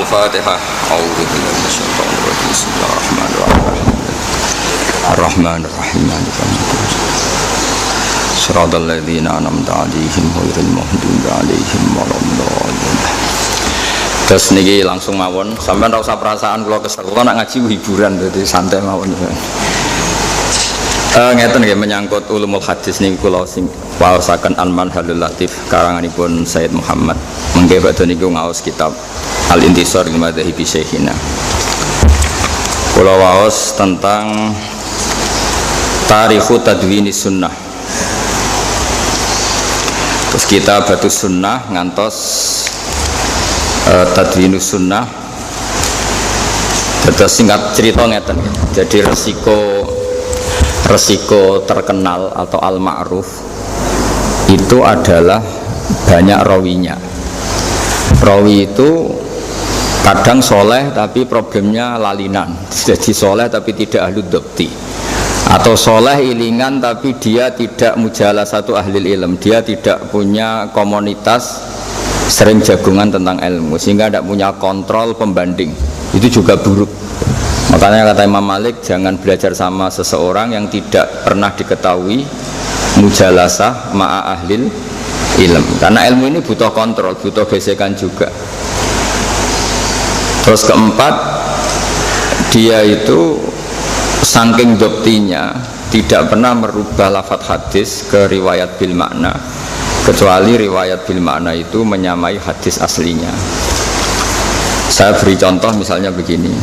Al-Fatihah. A'udzu billahi minasyaitonir rajim. Bismillahirrahmanirrahim. Ar-Rahmanir-Rahim. Shiratal ladzina an'amta 'alaihim ghairil maghdubi 'alaihim waladdallin. Terus niki langsung mawon, sampean ora usah perasaan kula kesel. Kula nak ngaji hiburan dadi santai mawon. Ngeten nggih menyangkut ulumul hadis niki kula sing waosaken Al-Manhalul Latif karanganipun Sayyid Muhammad. Mengke badhe niku ngaos kitab Al-Intisar li Madhahibi Syekhina. Kula waos tentang Tarikhu Tadwini Sunnah. Terus kita batu sunnah ngantos Tadwinus Sunnah. Terus singkat cerita ngeten. Jadi resiko terkenal atau al-ma'ruf itu adalah banyak rawinya. Rawi itu kadang soleh tapi problemnya lalinan, jadi soleh tapi tidak ahli dhabti, atau soleh ilingan tapi dia tidak mujalah satu ahli ilm, dia tidak punya komunitas sering jagungan tentang ilmu sehingga tidak punya kontrol pembanding. Itu juga buruk. Makanya kata Imam Malik, jangan belajar sama seseorang yang tidak pernah diketahui mujalasah ma'a ahlil ilm, karena ilmu ini butuh kontrol, butuh gesekan juga. Terus keempat, dia itu saking dhabtinya tidak pernah merubah lafadz hadis ke riwayat bil makna, kecuali riwayat bil makna itu menyamai hadis aslinya. Saya beri contoh misalnya begini.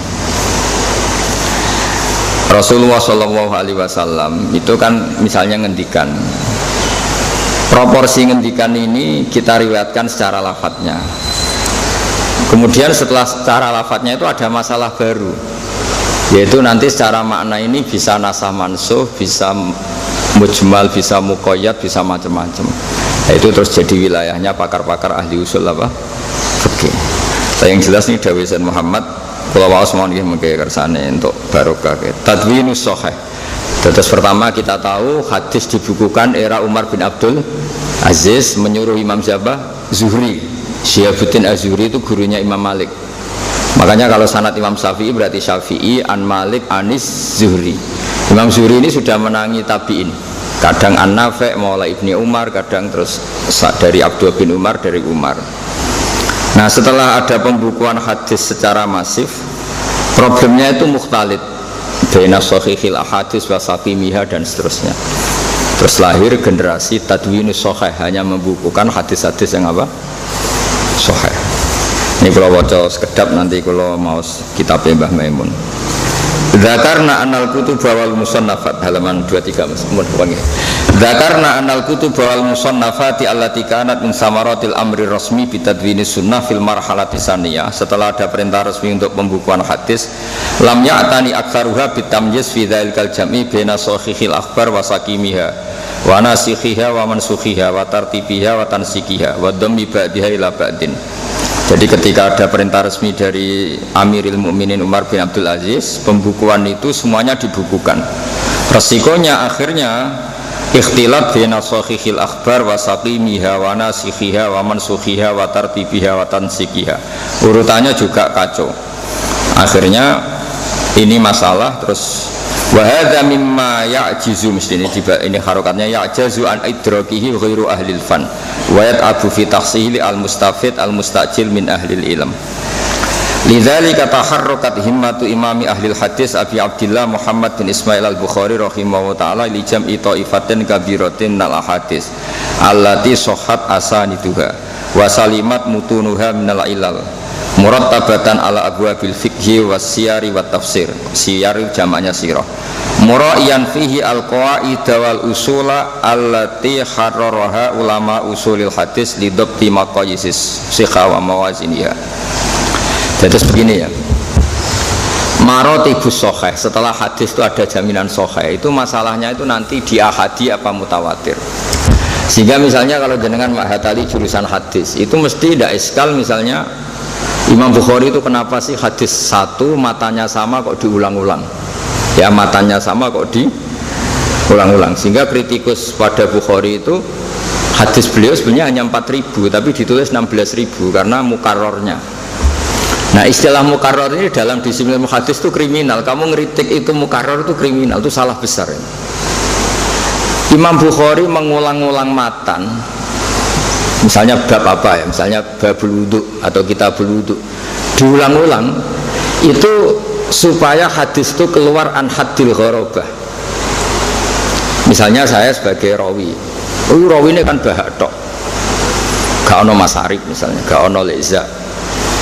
Rasulullah SAW itu kan misalnya ngendikan, proporsi ngendikan ini kita riwayatkan secara lafadznya. Kemudian setelah secara lafadznya itu ada masalah baru, yaitu nanti secara makna ini bisa nasah mansuh, bisa mujmal, bisa muqayyad, bisa macam-macam. Itu terus jadi wilayahnya pakar-pakar ahli usul apa? Oke. Yang jelas nih dawuh Sayyid Muhammad, kula waos mawon nggih mengke kersane untuk barokah. Tadwinus Shahih. Terus pertama kita tahu hadis dibukukan era Umar bin Abdul Aziz, menyuruh Imam Zuhri. Syihabuddin Az-Zuhri itu gurunya Imam Malik. Makanya kalau sanad Imam Syafi'i berarti Syafi'i an Malik anis Zuhri. Imam Zuhri ini sudah menangi tabi'in. Kadang An-Nafi' maula Ibni Umar, kadang terus dari Abdullah bin Umar, dari Umar. Nah, setelah ada pembukuan hadis secara masif, problemnya itu mukhtalid baina shahihil ahadits wa saqimiha dan seterusnya. Terus lahir generasi Tadwinus Shahih, hanya membukukan hadis-hadis yang apa? Sahih. Ini kalau baca sekedap, nanti kalau mau kitab Mbah Maimun. Dzakarna anal kutub wal musannafat, halaman 23 Mas. Dzakarna anal kutub wal musannafati allati kanat min samaratil amri rasmi bi tadwinis sunnah fil marhalati saniyah. Setelah ada perintah resmi untuk pembukuan hadis, lam ya'tani aktsaruha bitamyiz fi dzalikal jam'i baina sahihil akhbar wa saqimiha wa nasikhiha wa mansukhiha wa tartibiha wa tansikiha wa dhammi ba'diha ila ba'din. Jadi ketika ada perintah resmi dari Amirul Mukminin Umar bin Abdul Aziz, pembukuan itu semuanya dibukukan. Resikonya akhirnya ikhtilat baina sahihil akhbar wa saqimiha wa nasikhiha wa mansukhiha wa tartibiha wa tansikiha. Urutannya juga kacau. Akhirnya ini masalah. Terus wa hadza mimma ya'jizu, mesti ini harokatnya ya'jazu an idrakihi ghairu ahlil fan wa yat'abu fi tahsili al-mustafid al-mustajil min ahlil ilm. Lidzalika taharrakat himmatu imami ahlil hadis Abi Abdillah Muhammad bin Ismail al-Bukhari rahimahullah ta'ala li jam'i ta'ifatin kabiratin nal ahadis allati sahhat asaniduha wa salimat mutunuha minal ilal murattabatan ala abwabil fiqhi was siyari wat tafsir. Siyar jamaknya sirah. Muraiyan fihi al-qawaid wal usula allati harraraha ulama usulil hadis li dhabti maqayisis sikha wa mawaziniha. Jadi begini ya. Marotibus sahih, setelah hadis itu ada jaminan sahih, itu masalahnya itu nanti di ahadi apa mutawatir. Sehingga misalnya kalau jenengan ma'hatali jurusan hadis, itu mesti tidak iskal misalnya Imam Bukhari itu kenapa sih hadis satu matanya sama kok diulang-ulang? Ya matanya sama kok diulang-ulang. Sehingga kritikus pada Bukhari itu hadis beliau sebenarnya hanya 4.000 tapi ditulis 16.000 karena mukarrornya. Nah istilah mukarrar ini dalam disiplin hadis itu kriminal. Kamu ngeritik itu mukarrar itu kriminal, itu salah besar ya. Imam Bukhari mengulang-ulang matan, misalnya bab apa ya, misalnya babul wudu atau kitabul wudu, diulang-ulang itu supaya hadis itu keluar an haddil gharabah. Misalnya saya sebagai rawi, rawi ini kan bahak tok, gak ono masarif misalnya, gak ono leza.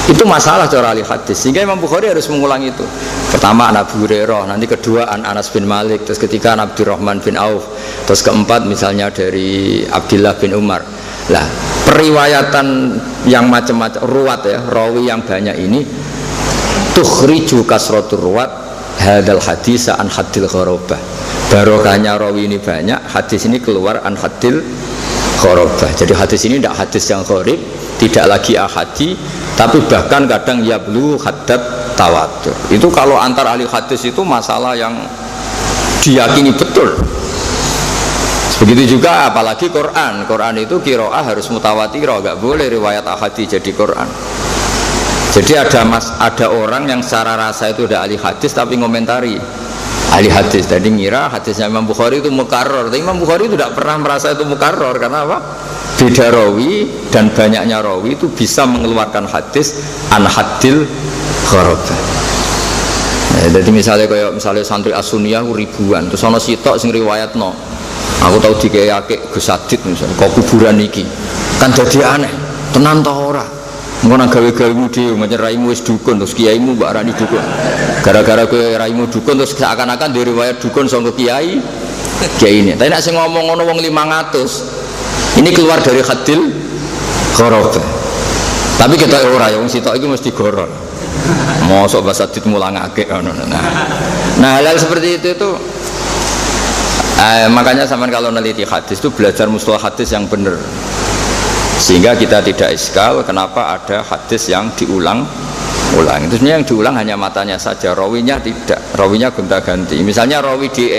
Itu masalah cara ahli hadis, sehingga Imam Bukhari harus mengulang itu. Pertama an Abu Hurairah, nanti kedua an Anas bin Malik, terus ketiga an Abdurrahman bin Auf, terus keempat misalnya dari Abdullah bin Umar. Lah periwayatan yang macam-macam ruwat ya, rawi yang banyak ini tukhriju kasratur ruwat hadal hadis an haddil gharabah. Barokahnya rawi ini banyak, hadis ini keluar an haddil gharabah. Jadi hadis ini tidak hadis yang gharib, tidak lagi ahadi, tapi bahkan kadang yablu haddad tawatur. Itu kalau antar ahli hadis itu masalah yang diyakini betul. Begitu juga apalagi Quran. Quran itu qiraah harus mutawatirah, enggak boleh riwayat ahadi jadi Quran. Jadi ada orang yang secara rasa itu udah ahli hadis tapi ngomentari ahli hadis. Jadi ngira hadisnya Imam Bukhari itu mukarrar. Tapi Imam Bukhari itu tidak pernah merasa itu mukarrar. Karena apa? Beda rawi dan banyaknya rawi itu bisa mengeluarkan hadis an haddil gharabah. Jadi misalnya santri As-Sunniyah ribuan, terus ana sitok sing riwayatno. Aku tahu dikeyake Gus Sadid misalnya, kok kuburan iki kan dadi aneh. Tenan ta ora? Engko nang gawe-gawemu dhewe menyang raimu wis dukun terus kiaimu mbak arani dukun. Gara-gara kowe raimu dukun terus seakan-akan dari riwayat dukun sangko kiai ini. Tapi nek sing ngomong ngono wong 500 ini keluar dari haddil gharabah. Tapi kita ora ya wong sitok iki mesti goror. Mosok bahasa Sadid mulangake ngono. Nah, hal-hal seperti itu makanya sampean kalau neliti hadis itu belajar mustalah hadis yang benar. Sehingga kita tidak iskal kenapa ada hadis yang diulang-ulang. Itu sebenarnya yang diulang hanya matanya saja, rawinya tidak, rawinya gonta-ganti. Misalnya rawi di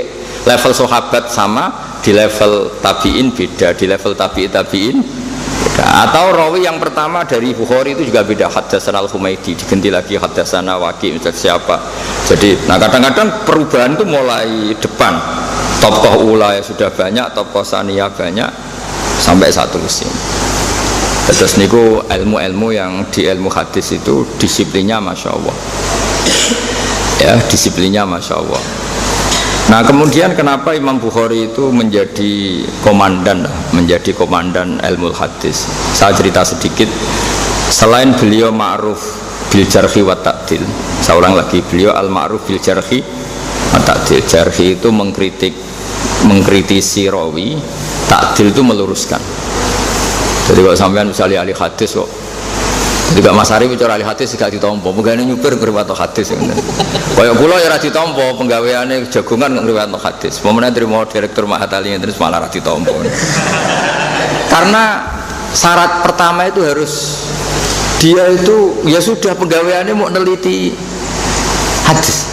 level sahabat sama, di level tabi'in beda, di level tabi'in beda. Atau rawi yang pertama dari Bukhari itu juga beda, haddatsana al-Humaidi diganti lagi haddatsana Waqi misalnya siapa. Jadi nah kadang-kadang perubahan itu mulai depan. Tokoh ula sudah banyak, tokoh saniyah banyak sampai satu musim. Terus niku ilmu-ilmu yang di ilmu hadis itu disiplinnya masya Allah. Ya disiplinnya masya Allah. Nah kemudian kenapa Imam Bukhari itu menjadi komandan ilmu hadis? Saya cerita sedikit. Selain beliau ma'ruf bil jarhi wa ta'dil, saya ulang lagi, beliau al ma'ruf bil jarhi wa ta'dil. Jarhi itu mengkritisi rawi, ta'dil itu meluruskan. Jadi kalau sampean misalnya ahli hadis kok, jadi gak Mas Ari bicara ahli hadis gak ditompo, penggaweane nyupir ngriwayat hadis. Kayak kula ya ora ditompo, penggaweane jagongan ngriwayat hadis. Pemene terima direktur Mahatali terus malah ora ditompo. Karena syarat pertama itu harus dia itu ya sudah penggaweane mau neliti hadis.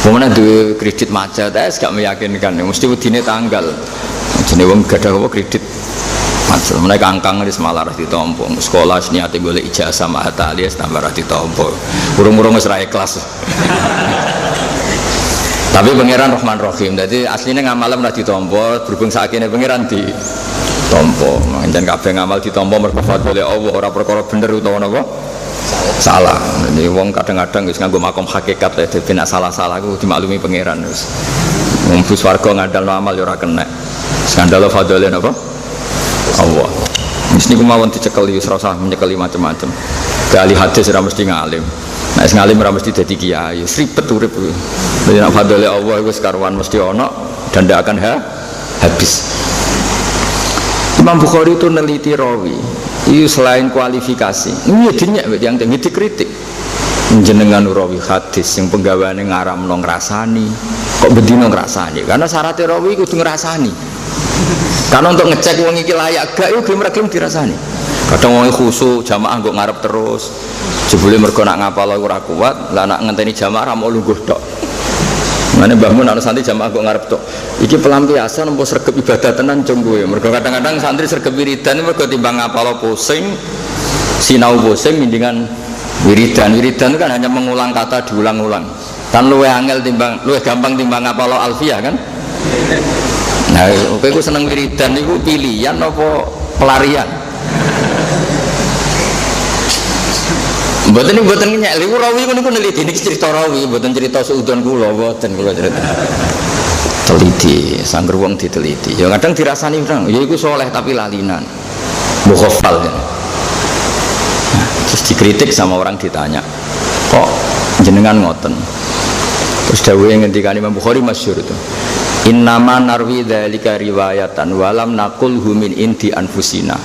Pemene duwe kredit macet, gak meyakinkan, mesti wedine tanggal. Jenenge wong gadah apa kredit macet, mereka angkang di semalar ditompo, sekolah niate golek ijazah Mahat alias tambah ditompo, urung-urung wis ra ikhlas. Tapi pangeran Rahman Rahim, jadi aslinya ngamalem ra ditompo, berhubung sakine pangeran ditompo. Njen kabeh ngamal ditompo mergo fadhole Allah, ora perkara bener utawa napa? Salah. Jadi wong kadang-kadang wis nganggo makom hakikat ya, dadi nek salah-salah ku dimaklumi pangeran wis. Wong bus warga ngandalno amal ya ora kena. Skandal fadhole napa? Allah. Mesti kemauan dicekel wis ora usah menyekeli macam-macam. Ahli hadis ora mesti ngalim. Nek ngalim ora mesti dadi kiai. Ribet urip kuwi. Dadi nek fadhole Allah wis karuan mesti ana dan ndak akan habis. Imam Bukhari itu neliti rawi. Itu selain kualifikasi. Ini dinyak yang dikritik. Jenengan rawi hadis sing penggaweane ngaramno ngrasani. Kok bedino ngrasani? Karena syarat rawi kudu ngrasani. Karena untuk ngecek wong iki layak gak yo gelem dirasani. Kadang wong khusuk jamaah nggo ngarep terus. Jebule mergo nak ngapal ora kuat, lah nak ngenteni jamaah ra mau lungguh tok. Mane Mbah Mun ana santri jamaah nggo ngarep tok. Iki pelampiasan apa sregep ibadah tenan cung kowe. Mergo kadang-kadang santri sregep wiridan mergo timbang ngapal pusing, sinau pusing mendingan Wiridan itu kan hanya mengulang kata diulang-ulang. Kan luwih angel timbang, luwih gampang timbang ngapalo alfiah kan? Nah, kowe seneng wiridan niku pilihan apa pelarian? Mboten nyek, niku rawi niku neliti niki cerita rawi, mboten cerita seudon kula, mboten kula cerita. Teliti, sangger wong diteliti. Ya kadang dirasani urang, ya iku soleh tapi lalinan. Mukhafal ya. Terus dikritik sama orang ditanya, kok jenengan ngoten? Terus dawuhe ngendikane Imam Bukhari masyhur itu. Innama narwi dzalika riwayatan walam naqulhu min indi anfusina.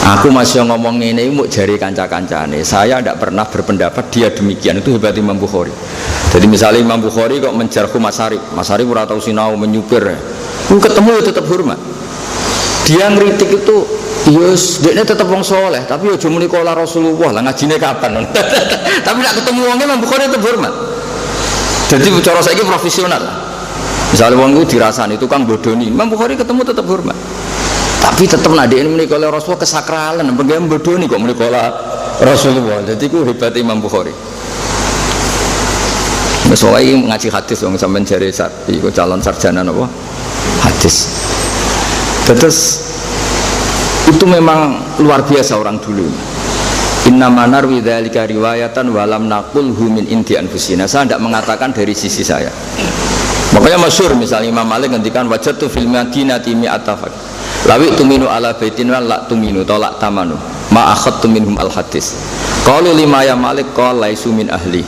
Aku masih ngomong ngene mau jari kanca-kancane. Saya tidak pernah berpendapat dia demikian. Itu hebat Imam Bukhari. Jadi misalnya Imam Bukhari kok menjarhu Mas Arif ora tau sinau menyupir. Ku ketemu tetap hormat. Dia ngritik itu yes, dia tetap wong soleh, tapi aja muni kala Rasulullah lah ngajine kapan. Tapi nak ketemu wongnya Imam Bukhari tetap hormat. Jadi cara saiki profesional. Misalnya wong itu dirasani tukang bodoni, Imam Bukhari ketemu tetap hormat. Tapi tetap nadine muni kala Rasulullah kesakralan, pengen bodoni kok muni kala Rasulullah. Jadi ku hebat Imam Bukhari. Soalnya ngaji hadis wong sampean jare iku calon sarjana napa? Hadis. Terus itu memang luar biasa orang dulu. Innama narwi dzalika riwayatan walam naqulhu min indi anfusina. Saya tidak mengatakan dari sisi saya. Makanya masyhur misalnya Imam Malik ngendikan wajadtu fil madinati mi'atafak. Lawi tuminu ala baitin wa la tuminu tolak tamanu. Ma akhadtu minhum al hadis. Qalu lima ya Malik qala laisu min ahli.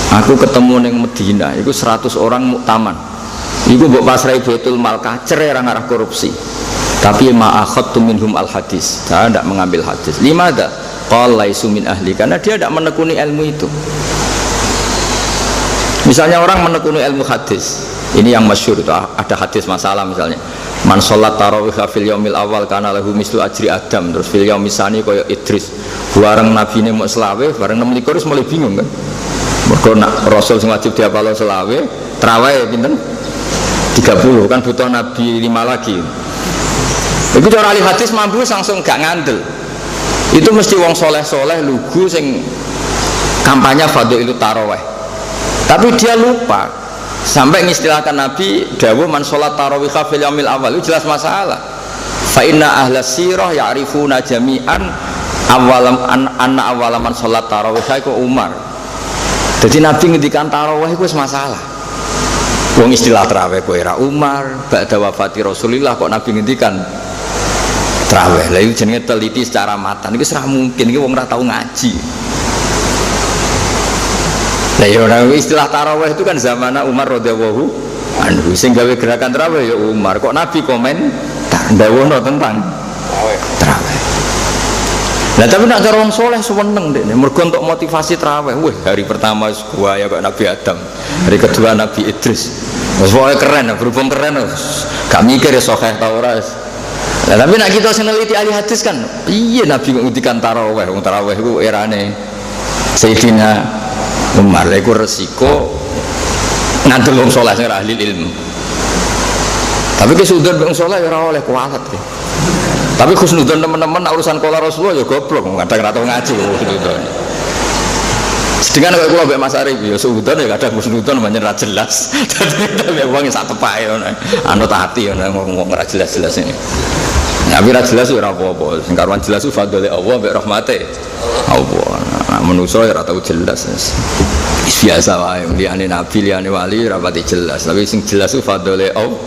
Aku ketemu ning Madinah iku 100 orang muktaman. Iku mbok pasrai Baitul Mal kacer ora ngarah korupsi. Tapi ma akhadtu minhum al hadis. Saya tidak mengambil hadis. Limada? Qala laisu min ahli, karena dia tidak menekuni ilmu itu. Misalnya orang menekuni ilmu hadis, ini yang masyhur itu ada hadis masalah misalnya. Man sholat tarawih fil yaumil awal kana lahu mislu ajri Adam, terus fil yaumis tsani kaya Idris. Bareng nabine mau selawe, bareng 26 mulai bingung kan. Mergo nak Rasul sing wajib diapalo selawe, tarawih pinten? 30 kan butuh nabi 5 lagi. Itu cara ahli hadis mampu langsung gak ngandel. Itu mesti wong soleh-soleh lugu sing kampanye fadhilul tarawih. Tapi dia lupa sampai ngistilahkan Nabi dawuh man sholat tarawih fil yaumil awal itu jelas masalah. Fa inna ahlas sirah ya'rifuna jami'an anna awalaman sholat tarawih iku Umar. Jadi Nabi ngendikan tarawih itu masalah. Wong istilah tarawih kowe era Umar, ba'da wafati Rasulillah kok Nabi ngendikan tarawih. Lah itu jenenge teliti secara matan. Iki ora mungkin iki wong ora tau ngaji. Lah ya ora istilah tarawih itu kan zamana Umar radhiyallahu anhu sing gawe gerakan tarawih ya Umar. Kok Nabi komen ndawuhno tentang tarawih. Lah tapi nak cara wong saleh seneng dekne mergo untuk motivasi tarawih. Wah, hari pertama gua ya kok Nabi Adam. Hari kedua Nabi Idris. Wes pokoke keren, berhubung keren gak mikir ya sahih ta ora. Nah, tapi nak kita seneliti ahli hadis kan, iya Nabi ngendikan tarawih, wong tarawih iku erane Sayyidina Umar. Lha iku resiko ngandel wong saleh sing ahli ilmu. Tapi kesudon wong saleh ora oleh kualat. Tapi khusnudon teman-teman urusan kala Rasulullah ya goblok, kadang ora tau ngaji khusnudon. Sedangkan kalau kula mbek Mas Arif ya khusnudon ya kadang khusnudon pancen ra jelas. Dadi wong sak tepake ngono. Anut ati ngomong ora jelas-jelas ini. Tapi ra jelas ora apa-apa. Sing karuan jelas ku fadhole Allah mbek rahmate Allah. Nah, manusa ora tau jelas. Biasa wae liyane nabi liyane wali ora pati jelas. Tapi sing jelas ku fadhole Allah.